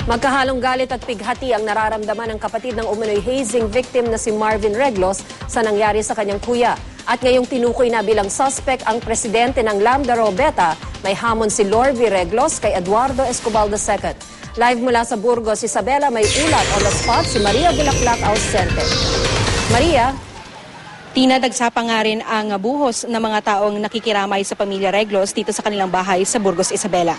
Magkahalong galit at pighati ang nararamdaman ng kapatid ng umano'y hazing victim na si Marvin Reglos sa nangyari sa kanyang kuya. At ngayong tinukoy na bilang suspect ang presidente ng Lambda Rho Beta, may hamon si Lorvie Reglos kay Eduardo Escobar II. Live mula sa Burgos, Isabela, may ulat on the spot si Maria Bulaklak Ausente. Maria? Tina, dagsa pa nga rin ang buhos ng mga taong nakikiramay sa pamilya Reglos dito sa kanilang bahay sa Burgos, Isabela.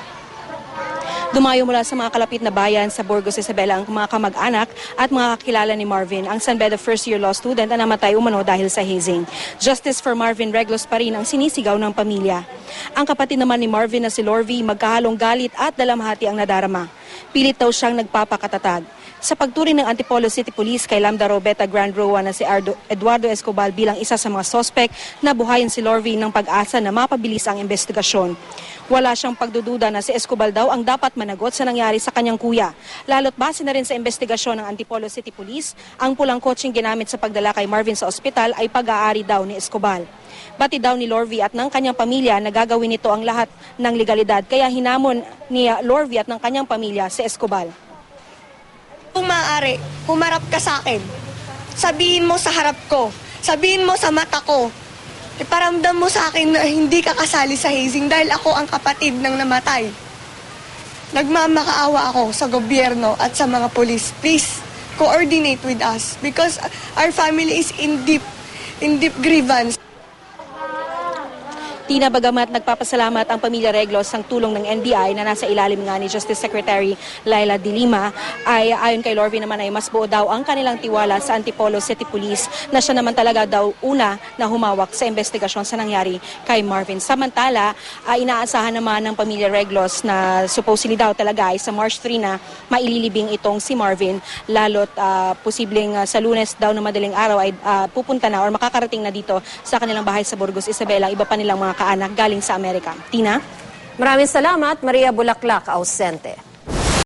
Dumayo mula sa mga kalapit na bayan sa Burgos, Isabela ang mga kamag-anak at mga kakilala ni Marvin, ang San Beda first-year law student na namatay umano dahil sa hazing. Justice for Marvin Reglos pa rin ang sinisigaw ng pamilya. Ang kapatid naman ni Marvin na si Lorvie, magkahalong galit at dalamhati ang nadarama. Pilit daw siyang nagpapakatatag. Sa pagturing ng Antipolo City Police kay Lambda Rho Beta Grand Roa na si Eduardo Escobar bilang isa sa mga sospek na buhayin si Lorvie ng pag-asa na mapabilis ang investigasyon. Wala siyang pagdududa na si Escobar daw ang dapat managot sa nangyari sa kanyang kuya. Lalo't base na rin sa investigasyon ng Antipolo City Police, ang pulang kotseng ginamit sa pagdala kay Marvin sa ospital ay pag-aari daw ni Escobar. Bati daw ni Lorvie at ng kanyang pamilya na gagawin nito ang lahat ng legalidad, kaya hinamon ni Lorvie at ng kanyang pamilya si Escobar. Kung maaari, humarap ka sa akin. Sabihin mo sa harap ko. Sabihin mo sa mata ko. Iparamdam mo sa akin na hindi ka kasali sa hazing dahil ako ang kapatid ng namatay. Nagmamakaawa ako sa gobyerno at sa mga polis. Please, coordinate with us because our family is in deep grievance. Tina, bagamat nagpapasalamat ang pamilya Reglos ng tulong ng NBI na nasa ilalim nga ni Justice Secretary Laila De Lima, ay ayon kay Lorvie naman ay mas buo daw ang kanilang tiwala sa Antipolo City Police na siya naman talaga daw una na humawak sa investigasyon sa nangyari kay Marvin. Samantala, inaasahan naman ng pamilya Reglos na supposedly daw talaga ay sa March 3 na maililibing itong si Marvin, lalo't posibleng sa Lunes daw na madaling araw ay pupunta na or makakarating na dito sa kanilang bahay sa Burgos, Isabela, iba pa nilang mga kaanak galing sa Amerika. Tina? Maraming salamat, Maria Bulaklak Ausente.